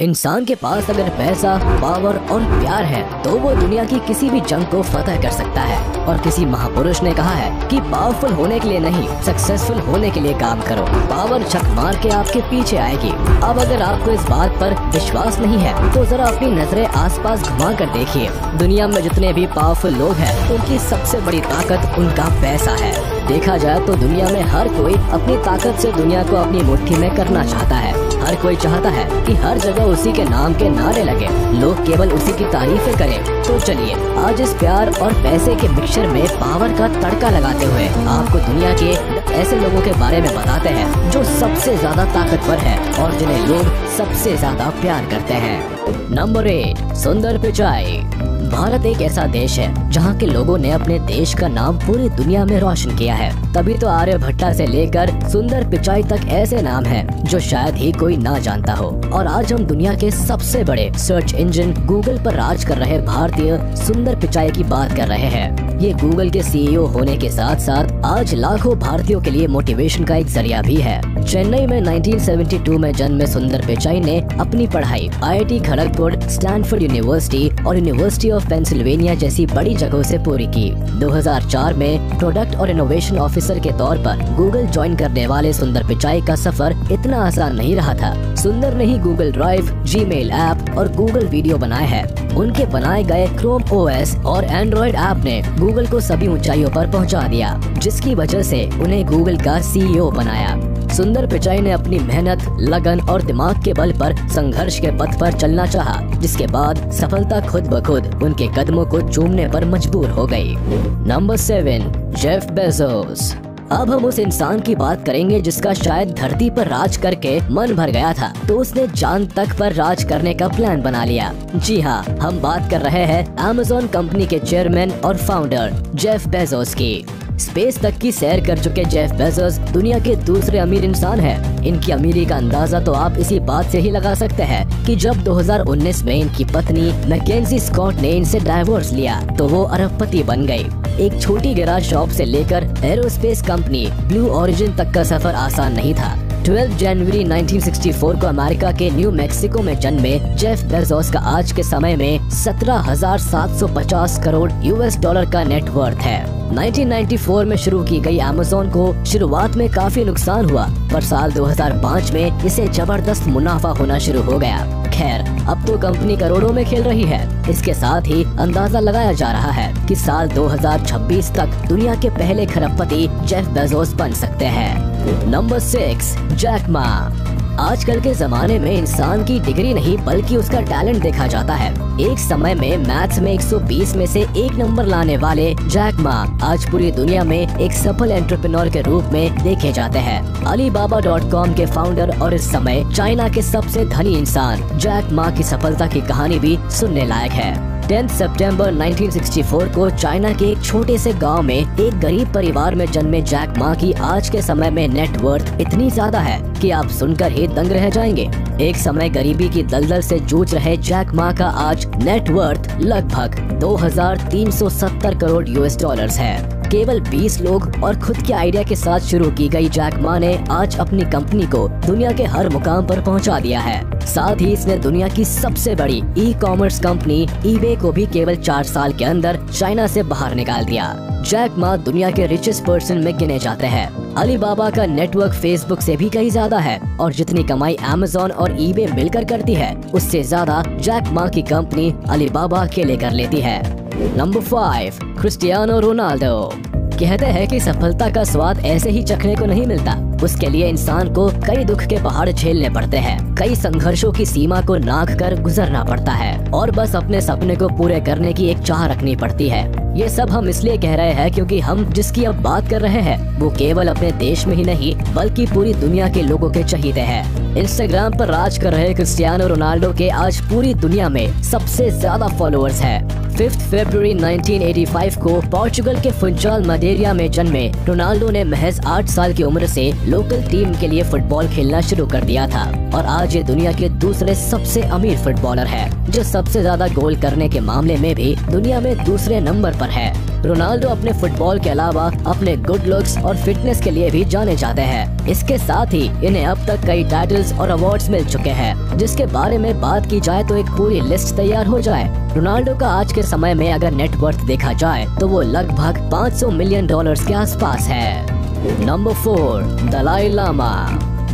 इंसान के पास अगर पैसा, पावर और प्यार है तो वो दुनिया की किसी भी जंग को फतह कर सकता है। और किसी महापुरुष ने कहा है कि पावरफुल होने के लिए नहीं, सक्सेसफुल होने के लिए काम करो। पावर छक मार के आपके पीछे आएगी। अब अगर आपको इस बात पर विश्वास नहीं है तो जरा अपनी नजरें आसपास घुमा कर देखिए। दुनिया में जितने भी पावरफुल लोग हैं उनकी सबसे बड़ी ताकत उनका पैसा है। देखा जाए तो दुनिया में हर कोई अपनी ताकत से दुनिया को अपनी मुट्ठी में करना चाहता है। हर कोई चाहता है कि हर जगह उसी के नाम के नारे लगे, लोग केवल उसी की तारीफें करें। तो चलिए आज इस प्यार और पैसे के मिक्सचर में पावर का तड़का लगाते हुए आपको दुनिया के ऐसे लोगों के बारे में बताते हैं जो सबसे ज्यादा ताकतवर है और जिन्हें लोग सबसे ज्यादा प्यार करते हैं। नंबर 8, सुंदर पिचाई। भारत एक ऐसा देश है जहाँ के लोगों ने अपने देश का नाम पूरी दुनिया में रोशन किया है। तभी तो आर्यभट्टा से लेकर सुंदर पिचाई तक ऐसे नाम हैं जो शायद ही कोई ना जानता हो। और आज हम दुनिया के सबसे बड़े सर्च इंजन गूगल पर राज कर रहे भारतीय सुंदर पिचाई की बात कर रहे हैं। ये गूगल के सीईओ होने के साथ साथ आज लाखों भारतीयों के लिए मोटिवेशन का एक जरिया भी है। चेन्नई में 1972 में जन्मे सुंदर पिचाई ने अपनी पढ़ाई IIT खड़गपुर, स्टैनफोर्ड यूनिवर्सिटी और यूनिवर्सिटी ऑफ पेंसिल्वेनिया जैसी बड़ी जगहों से पूरी की। 2004 में प्रोडक्ट और इनोवेशन ऑफिसर के तौर पर गूगल ज्वाइन करने वाले सुंदर पिचाई का सफर इतना आसान नहीं रहा था। सुंदर ने ही गूगल ड्राइव, जीमेल ऐप और गूगल वीडियो बनाए हैं। उनके बनाए गए क्रोम OS और एंड्रॉइड ऐप ने गूगल को सभी ऊंचाइयों पर पहुंचा दिया, जिसकी वजह से उन्हें गूगल का CEO बनाया। सुंदर पिचाई ने अपनी मेहनत, लगन और दिमाग के बल पर संघर्ष के पथ पर चलना चाहा, जिसके बाद सफलता खुद ब खुद उनके कदमों को चूमने पर मजबूर हो गई। Number 7, Jeff Bezos. अब हम उस इंसान की बात करेंगे जिसका शायद धरती पर राज करके मन भर गया था तो उसने चांद तक पर राज करने का प्लान बना लिया। जी हाँ, हम बात कर रहे हैं Amazon कंपनी के चेयरमैन और फाउंडर जेफ बेजोस की। स्पेस तक की सैर कर चुके जेफ बेजोस दुनिया के दूसरे अमीर इंसान हैं। इनकी अमीरी का अंदाजा तो आप इसी बात से ही लगा सकते हैं कि जब 2019 में इनकी पत्नी मैकेंजी स्कॉट ने इनसे डाइवोर्स लिया तो वो अरबपति बन गई। एक छोटी गैराज शॉप से लेकर एरोस्पेस कंपनी ब्लू ओरिजिन तक का सफर आसान नहीं था। 12 जनवरी 1964 को अमेरिका के न्यू मैक्सिको में जन्मे जेफ बेजोस का आज के समय में 17,750 करोड़ US$ का नेटवर्थ है। 1994 में शुरू की गई Amazon को शुरुआत में काफी नुकसान हुआ, पर साल 2005 में इसे जबरदस्त मुनाफा होना शुरू हो गया। खैर, अब तो कंपनी करोड़ों में खेल रही है। इसके साथ ही अंदाजा लगाया जा रहा है कि साल 2026 तक दुनिया के पहले खरबपति जेफ बेजोस बन सकते हैं। Number 6, Jack Ma. आजकल के जमाने में इंसान की डिग्री नहीं बल्कि उसका टैलेंट देखा जाता है। एक समय में मैथ्स में 120 में से 1 नंबर लाने वाले जैक मा आज पूरी दुनिया में एक सफल एंटरप्रेन्योर के रूप में देखे जाते हैं। Alibaba.com के फाउंडर और इस समय चाइना के सबसे धनी इंसान जैक मा की सफलता की कहानी भी सुनने लायक है। 10 सितंबर 1964 को चाइना के एक छोटे से गांव में एक गरीब परिवार में जन्मे जैक मा की आज के समय में नेटवर्थ इतनी ज्यादा है कि आप सुनकर ही दंग रह जाएंगे। एक समय गरीबी की दलदल से जूझ रहे जैक मा का आज नेटवर्थ लगभग 2,370 करोड़ US$ है। केवल 20 लोग और खुद के आइडिया के साथ शुरू की गई जैक मा ने आज अपनी कंपनी को दुनिया के हर मुकाम पर पहुंचा दिया है। साथ ही इसने दुनिया की सबसे बड़ी ई-कॉमर्स कंपनी eBay को भी केवल 4 साल के अंदर चाइना से बाहर निकाल दिया। जैक मा दुनिया के रिचेस्ट पर्सन में गिने जाते हैं। अलीबाबा का नेटवर्क फेसबुक से भी कहीं ज्यादा है और जितनी कमाई Amazon और eBay मिलकर करती है उससे ज्यादा जैक मा की कंपनी अलीबाबा अकेले कर लेती है। Number 5, Cristiano Ronaldo. कहते हैं कि सफलता का स्वाद ऐसे ही चखने को नहीं मिलता, उसके लिए इंसान को कई दुख के पहाड़ झेलने पड़ते हैं, कई संघर्षों की सीमा को नाक कर गुजरना पड़ता है और बस अपने सपने को पूरे करने की एक चाह रखनी पड़ती है। ये सब हम इसलिए कह रहे हैं क्योंकि हम जिसकी अब बात कर रहे हैं वो केवल अपने देश में ही नहीं बल्कि पूरी दुनिया के लोगों के चहीते हैं। इंस्टाग्राम पर राज कर रहे क्रिस्टियानो रोनाल्डो के आज पूरी दुनिया में सबसे ज्यादा फॉलोअर्स हैं। 5 फरवरी 1985 को पोर्चुगल के फुंचाल मदेरिया में जन्मे रोनाल्डो ने महज 8 साल की उम्र से लोकल टीम के लिए फुटबॉल खेलना शुरू कर दिया था और आज ये दुनिया के दूसरे सबसे अमीर फुटबॉलर है जो सबसे ज्यादा गोल करने के मामले में भी दुनिया में दूसरे नंबर पर है। रोनाल्डो अपने फुटबॉल के अलावा अपने गुड लुक्स और फिटनेस के लिए भी जाने जाते हैं। इसके साथ ही इन्हें अब तक कई टाइटल्स और अवार्ड्स मिल चुके हैं, जिसके बारे में बात की जाए तो एक पूरी लिस्ट तैयार हो जाए। रोनाल्डो का आज के समय में अगर नेटवर्थ देखा जाए तो वो लगभग $500 मिलियन के आसपास है। नंबर 4, दलाई लामा।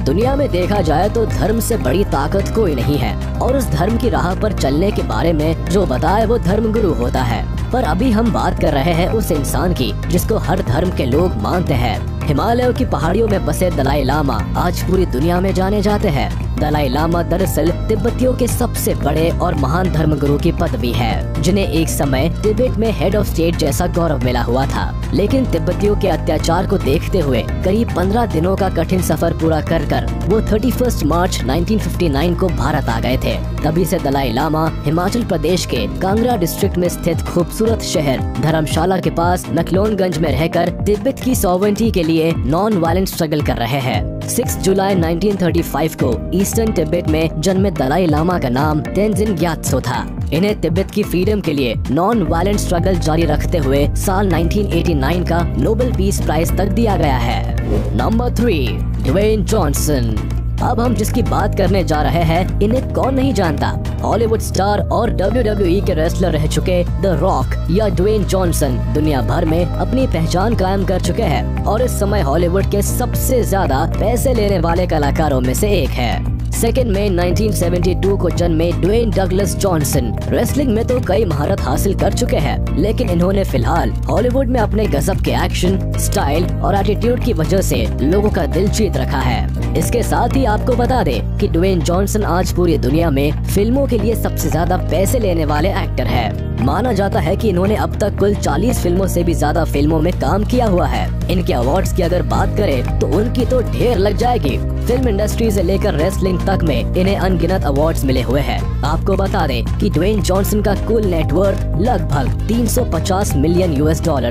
दुनिया में देखा जाए तो धर्म से बड़ी ताकत कोई नहीं है, और उस धर्म की राह पर चलने के बारे में जो बताए वो धर्म गुरु होता है। पर अभी हम बात कर रहे हैं उस इंसान की जिसको हर धर्म के लोग मानते हैं। हिमालयों की पहाड़ियों में बसे दलाई लामा आज पूरी दुनिया में जाने जाते हैं। दलाई लामा दरअसल तिब्बतियों के सबसे बड़े और महान धर्मगुरु की पदवी है, जिन्हें एक समय तिब्बत में हेड ऑफ स्टेट जैसा गौरव मिला हुआ था। लेकिन तिब्बतियों के अत्याचार को देखते हुए करीब 15 दिनों का कठिन सफर पूरा कर वो 31 मार्च 1959 को भारत आ गए थे। तभी से दलाई लामा हिमाचल प्रदेश के कांगड़ा डिस्ट्रिक्ट में स्थित खूबसूरत शहर धर्मशाला के पास मैक्लोडगंज में रहकर तिब्बत की सॉवरेनिटी के लिए नॉन वायलेंट स्ट्रगल कर रहे हैं। 6 जुलाई 1935 को ईस्टर्न तिब्बत में जन्मे दलाई लामा का नाम तेंजिन ग्यात्सो था। इन्हें तिब्बत की फ्रीडम के लिए नॉन वायलेंट स्ट्रगल जारी रखते हुए साल 1989 का नोबेल पीस प्राइज तक दिया गया है। Number 3, Dwayne Johnson. अब हम जिसकी बात करने जा रहे हैं इन्हें कौन नहीं जानता। हॉलीवुड स्टार और WWE के रेसलर रह चुके द रॉक या ड्वेन जॉनसन दुनिया भर में अपनी पहचान कायम कर चुके हैं और इस समय हॉलीवुड के सबसे ज्यादा पैसे लेने वाले कलाकारों में से एक है। 2 मई 1972 को जन्मे ड्वेन डगलस जॉनसन रेसलिंग में तो कई महारत हासिल कर चुके हैं, लेकिन इन्होंने फिलहाल हॉलीवुड में अपने गजब के एक्शन, स्टाइल और एटीट्यूड की वजह से लोगों का दिल जीत रखा है। इसके साथ ही आपको बता दें कि ड्वेन जॉनसन आज पूरी दुनिया में फिल्मों के लिए सबसे ज्यादा पैसे लेने वाले एक्टर है। माना जाता है कि इन्होंने अब तक कुल 40 फिल्मों से भी ज्यादा फिल्मों में काम किया हुआ है। इनके अवार्ड्स की अगर बात करें तो उनकी तो ढेर लग जाएगी। फिल्म इंडस्ट्री से लेकर रेसलिंग तक में इन्हें अनगिनत अवार्ड्स मिले हुए हैं। आपको बता दें कि ड्वेन जॉनसन का कुल नेटवर्थ लगभग $350 मिलियन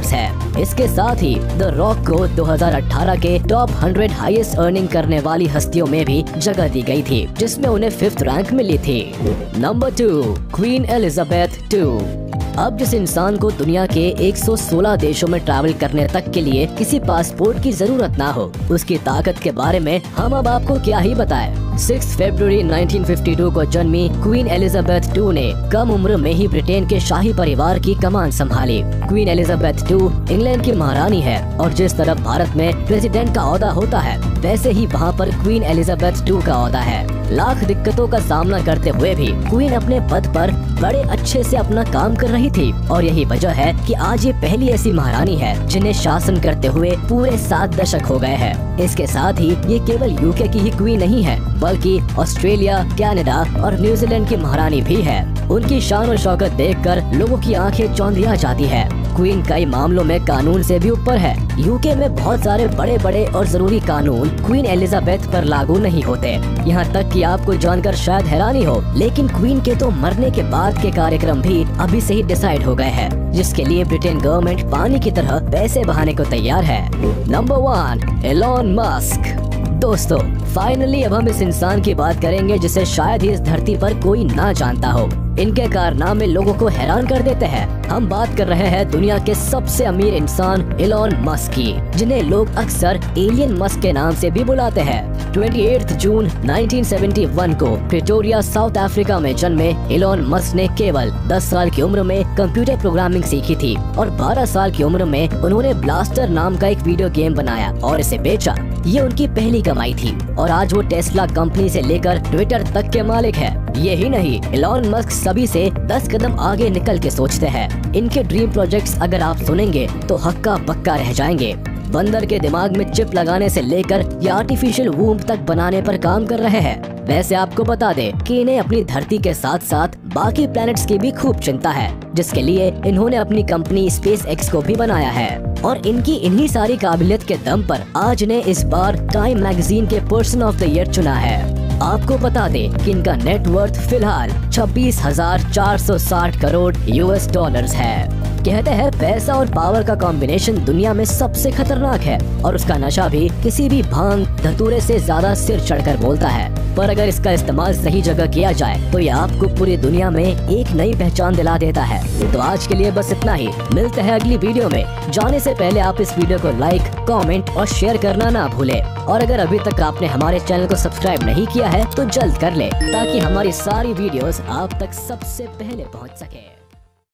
है। इसके साथ ही द रॉक को 2018 के टॉप 100 हाईएस्ट अर्निंग करने वाली हस्तियों में भी जगह दी गई थी, जिसमें उन्हें 5th रैंक मिली थी। Number 2, queen Elizabeth II। अब जिस इंसान को दुनिया के 116 देशों में ट्रैवल करने तक के लिए किसी पासपोर्ट की जरूरत ना हो, उसकी ताकत के बारे में हम अब आपको क्या ही बताएं। 6 फरवरी 1952 को जन्मी क्वीन एलिजाबेथ II ने कम उम्र में ही ब्रिटेन के शाही परिवार की कमान संभाली। क्वीन एलिजाबेथ II इंग्लैंड की महारानी है और जिस तरफ भारत में प्रेसिडेंट का ओहदा होता है, वैसे ही वहाँ पर क्वीन एलिजाबेथ II का ओहदा है। लाख दिक्कतों का सामना करते हुए भी क्वीन अपने पद पर बड़े अच्छे से अपना काम कर रही थी और यही वजह है कि आज ये पहली ऐसी महारानी है जिन्हें शासन करते हुए पूरे 7 दशक हो गए हैं। इसके साथ ही ये केवल यूके की ही क्वीन नहीं है, बल्कि ऑस्ट्रेलिया, कनाडा और न्यूजीलैंड की महारानी भी है। उनकी शान और शौकत देखकर लोगों की आंखें चौंधिया जाती है। क्वीन कई मामलों में कानून से भी ऊपर है। यूके में बहुत सारे बड़े बड़े और जरूरी कानून क्वीन एलिजाबेथ पर लागू नहीं होते। यहाँ तक कि आपको जानकर शायद हैरानी हो, लेकिन क्वीन के तो मरने के बाद के कार्यक्रम भी अभी से ही डिसाइड हो गए हैं, जिसके लिए ब्रिटेन गवर्नमेंट पानी की तरह पैसे बहाने को तैयार है। Number 1, Elon Musk. दोस्तों, फाइनली अब हम इस इंसान की बात करेंगे जिसे शायद ही इस धरती पर कोई ना जानता हो। इनके कारनामे लोगों को हैरान कर देते हैं। हम बात कर रहे हैं दुनिया के सबसे अमीर इंसान एलॉन मस्क की, जिन्हें लोग अक्सर एलियन मस्क के नाम से भी बुलाते हैं। 28 जून 1971 को प्रिटोरिया, साउथ अफ्रीका में जन्मे एलॉन मस्क ने केवल 10 साल की उम्र में कंप्यूटर प्रोग्रामिंग सीखी थी और 12 साल की उम्र में उन्होंने ब्लास्टर नाम का एक वीडियो गेम बनाया और इसे बेचा। ये उनकी पहली कमाई थी और आज वो टेस्ला कंपनी से लेकर ट्विटर तक के मालिक है। यही नहीं, एलॉन मस्क सभी से 10 कदम आगे निकल के सोचते हैं। इनके ड्रीम प्रोजेक्ट्स अगर आप सुनेंगे तो हक्का बक्का रह जाएंगे। बंदर के दिमाग में चिप लगाने से लेकर ये आर्टिफिशियल वूम्ब तक बनाने पर काम कर रहे हैं। वैसे आपको बता दें कि इन्हें अपनी धरती के साथ साथ बाकी प्लैनेट्स की भी खूब चिंता है, जिसके लिए इन्होंने अपनी कंपनी स्पेस एक्स को भी बनाया है और इनकी इन्हीं सारी काबिलियत के दम पर आज ने इस बार टाइम मैगजीन के पर्सन ऑफ द ईयर चुना है। आपको बता दें कि इनका नेटवर्थ फिलहाल $26,460 करोड़ है। कहते हैं पैसा और पावर का कॉम्बिनेशन दुनिया में सबसे खतरनाक है और उसका नशा भी किसी भी भांग धतूरे से ज्यादा सिर चढ़कर बोलता है। पर अगर इसका इस्तेमाल सही जगह किया जाए तो ये आपको पूरी दुनिया में एक नई पहचान दिला देता है। तो आज के लिए बस इतना ही, मिलते हैं अगली वीडियो में। जाने से पहले आप इस वीडियो को लाइक, कमेंट और शेयर करना ना भूलें। और अगर अभी तक आपने हमारे चैनल को सब्सक्राइब नहीं किया है तो जल्द कर ले, ताकि हमारी सारी वीडियोस आप तक सबसे पहले पहुंच सके।